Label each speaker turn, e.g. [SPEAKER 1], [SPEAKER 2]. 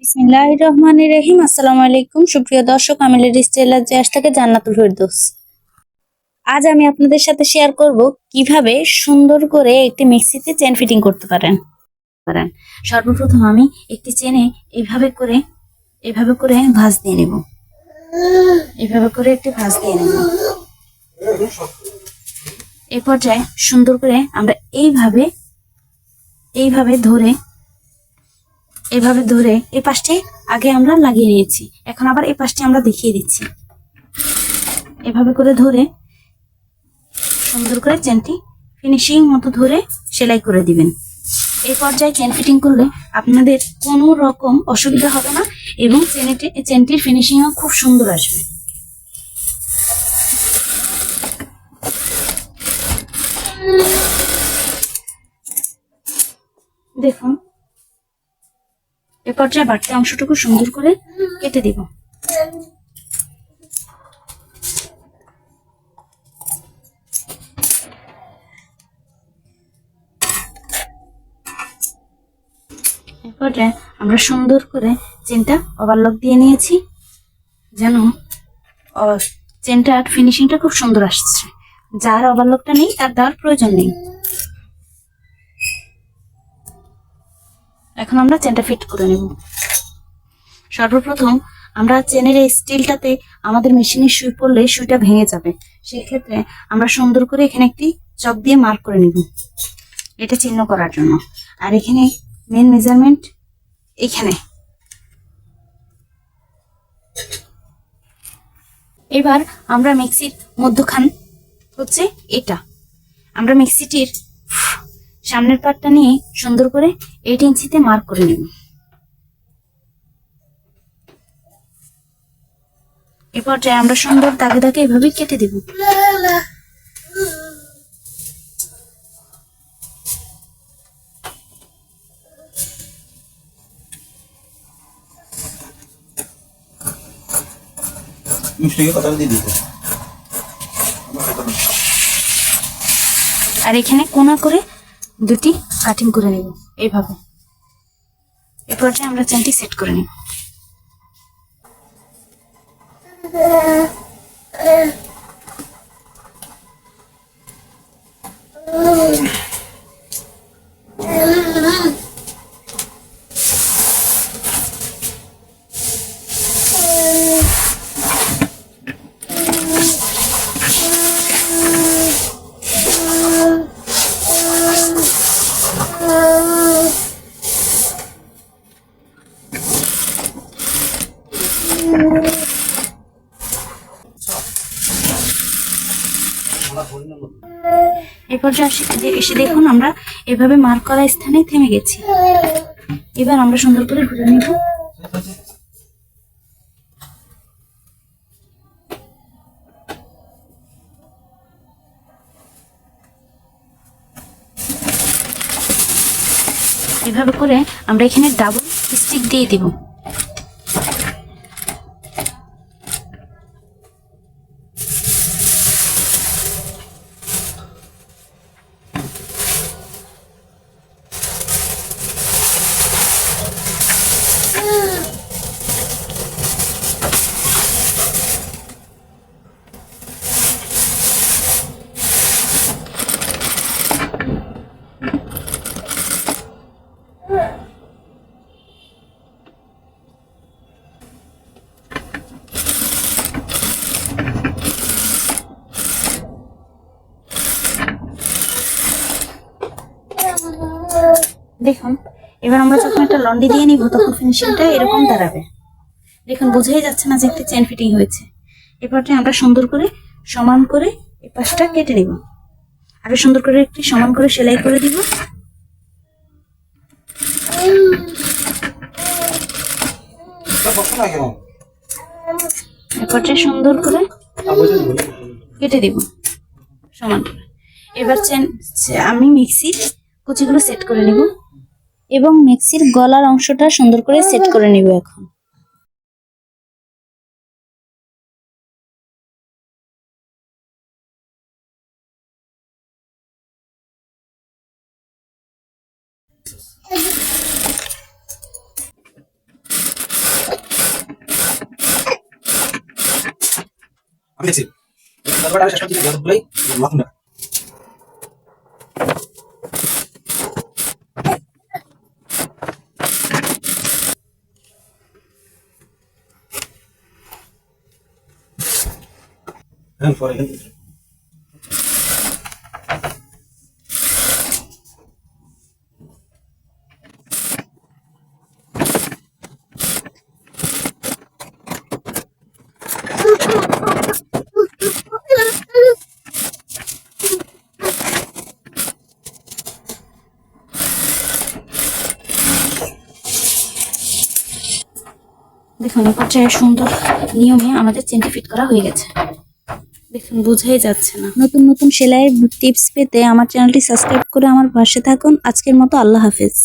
[SPEAKER 1] বিসমিল্লাহির রহমানির রহিম। আসসালামু আলাইকুম সুপ্রিয় দর্শক, আমি লেডিস টেলার জয়াস থেকে জান্নাতুল ফেরদৌস। আজ আমি আপনাদের সাথে শেয়ার করব কিভাবে সুন্দর করে একটি মিক্সিতে চেন ফিটিং করতে পারেন। সর্বপ্রথম আমি একটি চেনে এভাবে করে ভাঁজ দিয়ে নেব। এভাবে করে একটি ভাঁজ দিয়ে নেব। এই পর্যায়ে সুন্দর করে আমরা এইভাবে ধরে এই পাশটি আগে আমরা লাগিয়ে নিয়েছি, এখন আবার এই পাশটি আমরা দেখিয়ে দিচ্ছি। এভাবে করে ধরে সুন্দর করে চেনটি ফিনিশিং মতো ধরে সেলাই করে দিবেন। এই পর্যায়ে চেন ফিটিং করলে আপনাদের কোনো রকম অসুবিধা হবে না এবং চেনটির ফিনিশিংও খুব সুন্দর আসবে। দেখুন, এ পর্যায়ে বাড়তি অংশটুকু সুন্দর করে কেটে দিব। এ পর্যায়ে আমরা সুন্দর করে চেনটা ওভারলক দিয়ে নিয়েছি, যেন চেনটার ফিনিশিংটা খুব সুন্দর আসছে। যার ওভারলকটা নেই তার দেওয়ার প্রয়োজন নেই। এখন আমরা চেনটা ফিট করে নেব। সর্বপ্রথম আমরা চেনের এই স্টিলটাতে আমাদের মেশিনের সুই পড়লে সুইটা ভেঙে যাবে, সেক্ষেত্রে আমরা সুন্দর করে এখানে একটি চক দিয়ে মার্ক করে নেব, এটা চিহ্ন করার জন্য। আর এখানে মেন মেজারমেন্ট এখানে। এবার আমরা মিক্সির মধ্যখান হচ্ছে এটা, আমরা মিক্সিটির সামনের পার্টটা নিয়ে সুন্দর করে 8 ইঞ্চিতে মার্ক করে নেব। এ পর্যায়ে আমরা সুন্দর দাগে দাগে এভাবে কেটে দেব। আর এখানে কোনা করে দুটি কাটিং করে নেব এইভাবে। এ পর্যায়ে আমরা চেনটি সেট করে নেব। এই পর্যায়ে এসে দেখুন, আমরা এভাবে মার্ক করা স্থানে থেমে গেছি। এবার আমরা সুন্দর করে ঘুরে নেব। এভাবে করে আমরা এখানে ডাবল স্টিক দিয়ে দিব। দেখুন, এবার আমরা যখন একটা লন্ডি দিয়ে নিব তখন ফিনিশিংটা এরকম দাঁড়াবে। দেখুন, বোঝাই যাচ্ছে না যে একটি চেন ফিটিং হয়েছে। এরপরে আমরা সুন্দর করে সমান করে এই পাশটা কেটে নিব, আরো সুন্দর করে একটি সমান করে সেলাই করে দিব। এরপরে সুন্দর করে কেটে দিব সমান করে। এবার আমি মিক্সির কুচিগুলো সেট করে নিব এবং মিক্সির গলার অংশটা সুন্দর করে সেট করে নিব। এখন
[SPEAKER 2] আমি দেখছি তারপরে শেষ করতে যতগুলোই নতুন না হ্যাঁ পরে
[SPEAKER 1] দেখুন এই পর্যায়ে সুন্দর নিয়মে আমাদের চেনটি ফিট করা হয়ে গেছে। দেখুন বোঝাই যাচ্ছে না। নতুন নতুন সেলাইয়ের টিপস পেতে আমার চ্যানেলটি সাবস্ক্রাইব করে আমার পাশে থাকুন। আজকের মতো আল্লাহ হাফেজ।